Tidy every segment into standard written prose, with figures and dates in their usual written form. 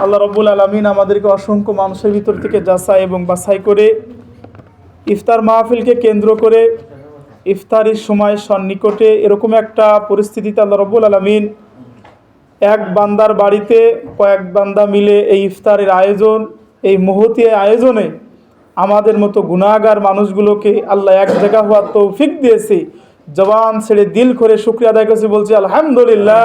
আল্লাহ রাব্বুল আলামিন আমাদেরকে অসংখ্য মানুষের ভিতর থেকে যাচাই এবং বাছাই করে ইফতার মাহফিলকে কেন্দ্র করে ইফতারির সময় সন্নিকটে এরকম একটা পরিস্থিতিতে আল্লাহ রাব্বুল আলামিন এক বান্দার বাড়িতে কয়েক বান্দা মিলে এই ইফতারের আয়োজন, এই মহতী আয়োজনে আমাদের মতো গুনাহগার মানুষগুলোকে আল্লাহ এক জায়গা হওয়ার তৌফিক দিয়েছে। জবান ছেড়ে দিল করে শুকরিয়া আদায় করছি, বলছি আলহামদুলিল্লাহ।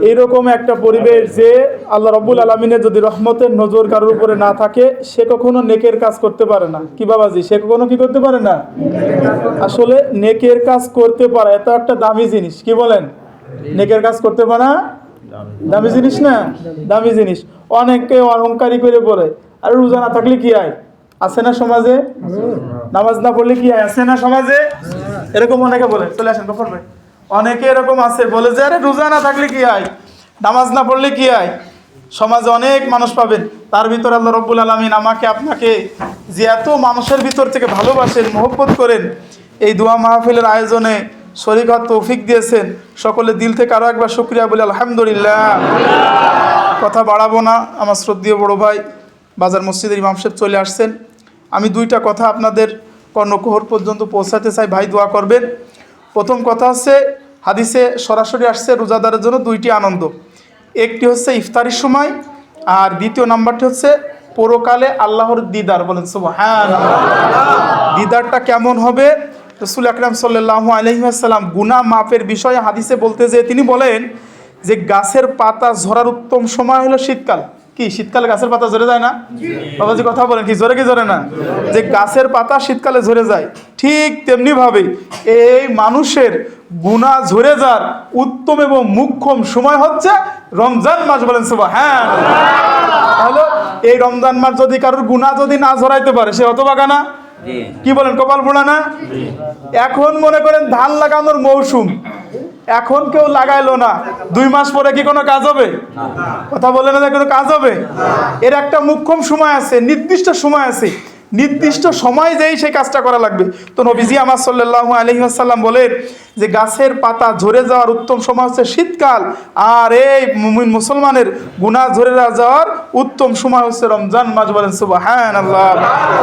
এইরকম একটা পরিবেশ যে আল্লাহ রাব্বুল আলামিনের যদি রহমতের নজর কারোর উপরে না থাকে সে কখনো নেকের কাজ করতে পারে না। কি বাবাজি, সে কখনো কি করতে পারে না? আসলে নেকের কাজ করতে পারা এত একটা দামি জিনিস। কি বলেন? নেকের কাজ করতে পারা দামি জিনিস না? দামি জিনিস। অনেকে অহংকারী করে বলে আরে রোজা না থাকলে কি হয়, আছে না সমাজে? নামাজ না পড়লে কি হয়, আছে না সমাজে? এরকম অনেকে বলে। চলে আসেন গফর ভাই। অনেকে এরকম আছে বলে যে আরে রোজা না থাকলে কি হয়, নামাজ না পড়লে কি হয়। সমাজে অনেক মানুষ পাবেন, তার ভিতরে আল্লাহ রাব্বুল আলামিন আমাকে আপনাকে যে এত মানুষের ভিতর থেকে ভালোবাসেন, মহব্বত করেন, এই দোয়া মাহফিলের আয়োজনে শরীক হওয়ার তৌফিক দিয়েছেন। সকলে দিল থেকে আরও একবার শুকরিয়া বলি আলহামদুলিল্লাহ। কথা বাড়াবো না, আমার শ্রদ্ধেয় বড় ভাই বাজার মসজিদের ইমাম সাহেব চলে আসছেন। আমি দুইটা কথা আপনাদের কর্ণকুহর পর্যন্ত পৌঁছাতে চাই, ভাই দোয়া করবেন। প্রথম কথা হচ্ছে, হাদিসে সরাসরি আসছে রোজাদারের জন্য দুইটি আনন্দ। একটি হচ্ছে ইফতারির সময়, আর দ্বিতীয় নাম্বারটি হচ্ছে পরকালে আল্লাহর দিদার। বলেন সুবহানাল্লাহ। দিদারটা কেমন হবে? রাসূল আকরাম সাল্লাল্লাহু আলাইহি ওয়াসাল্লাম গুনাহ মাফের বিষয়ে হাদিসে বলতে যে তিনি বলেন যে গাছের পাতা ঝরার উত্তম সময় হলো শীতকাল। কি শীতকালে গাছের পাতা ঝরে যায় না? বাবাজি কথা বলেন, কি ঝরে কি ঝরে না? যে গাছের পাতা শীতকালে ঝরে যায়, ঠিক তেমনিভাবে এই মানুষের গুনাহ ঝরে যাওয়ার উত্তম এবং মুখ্যম সময় হচ্ছে রমজান মাস। বলেন সুবহানাল্লাহ। তাহলে এই রমজান মাস যদি কারোর গুনাহ যদি না ঝরাইতে পারে সে হতভাগা না? কি বলেন, কপাল পোড়া না? এখন মনে করেন ধান লাগানোর মৌসুম, এখন কেউ লাগাইলো না, 2 মাস পরে কি কোনো কাজ হবে? কথা বলে না, কোনো কাজ হবে? এর একটা মুখ্যম সময় আছে, নির্দিষ্ট সময় আছে, নির্দিষ্ট সময় যেই সেই কাজটা করা লাগবে। তো নবীজি আমার সাল্লাল্লাহু আলাইহি ওয়াসাল্লাম বলেন যে গাছের পাতা ঝরে যাওয়ার উত্তম সময় হচ্ছে শীতকাল, আর এই মুমিন মুসলমানের গুনাহ ঝরে যাওয়ার উত্তম সময় হচ্ছে রমজান মাস। বলেন সুবহানাল্লাহ।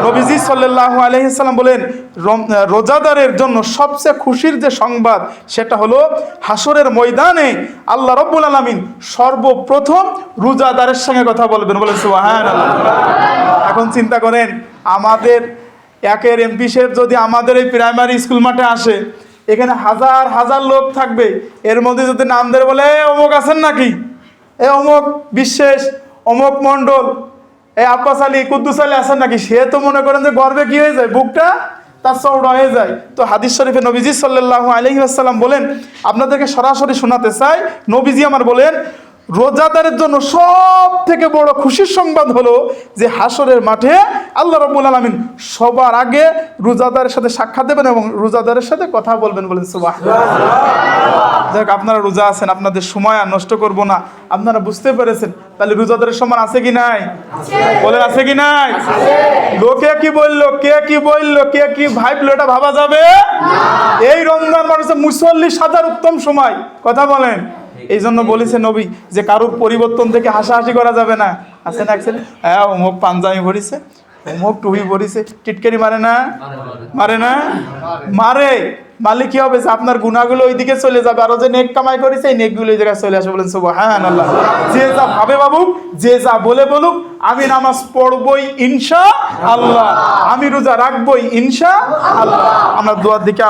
নবীজি সাল্লাল্লাহু আলাইহি ওয়াসাল্লাম বলেন রোজাদারের জন্য সবচেয়ে খুশির যে সংবাদ সেটা হলো হাসরের ময়দানে আল্লাহ রাব্বুল আলামিন সর্বপ্রথম রোজাদারের সঙ্গে কথা বলবেন। বলেন সুবহানাল্লাহ। এখন চিন্তা করেন, আমাদের একের এমপি সাহেব যদি আমাদের এই প্রাইমারি স্কুল মাঠে আসে, এখানে হাজার হাজার লোক থাকবে, এর মধ্যে যদি নাম ধরে বলে অমুক আছেন নাকি, এ অমুক বিশ্বাস, অমুক মণ্ডল, এই আব্বাস আলী, কুদ্দুস আলী আছেন নাকি, সে তো মনে করেন যে গর্বে কি হয়ে যায়, বুকটা তার চওড়া হয়ে যায়। তো হাদিস শরীফে নবীজি সাল্লাল্লাহু আলাইহি ওয়াসাল্লাম বলেন, আপনাদেরকে সরাসরি শোনাতে চাই, নবীজি আমার বলেন রোজাদারের জন্য সব থেকে বড় খুশির সংবাদ হলো যে হাসরের মাঠে আল্লাহ রাব্বুল আলামিন সবার আগে রোজাদারের সাথে সাক্ষাৎ দেবেন এবং রোজাদারের সাথে কথা বলবেন। বলেন সুবহানাল্লাহ। যাক, আপনারা রোজা আছেন, আপনাদের সময় আর নষ্ট করব না। আপনারা বুঝতে পেরেছেন তাহলে রোজাদারের সমান আছে কি নাই? বলেন আছে কি নাই? লোকে কি বললো, কে কি বললো, কে কি ভাবলো, এটা ভাবা যাবে? এই রমজান মাসে মুসল্লি সাজার উত্তম সময়। কথা বলেন। এই জন্য বলেছে নবী যে কারোর পরিবর্তন থেকে হাসাহাসি করা যাবে না। আছে না একসাথে, হ্যাঁ অমুক পাঞ্জাবি পরিছে, অমুক টুপি পরিছে, টিটকারি মারে না? মারে না? মারে। মালিক কি হবে? আপনার গুনাহগুলো ওইদিকে চলে যাবে, আরো যে নেক কামাই করেছে এই নেকগুলো এই জায়গায় চলে আসে। বলেন সুবহানাল্লাহ। যে যা ভাবে ভাবুক, যে যা বলে বলুক, আমি নামাজ পড়বই ইনশাআল্লাহ, আমি রোজা রাখবই ইনশাআল্লাহ। আমরা দোয়ার দিকে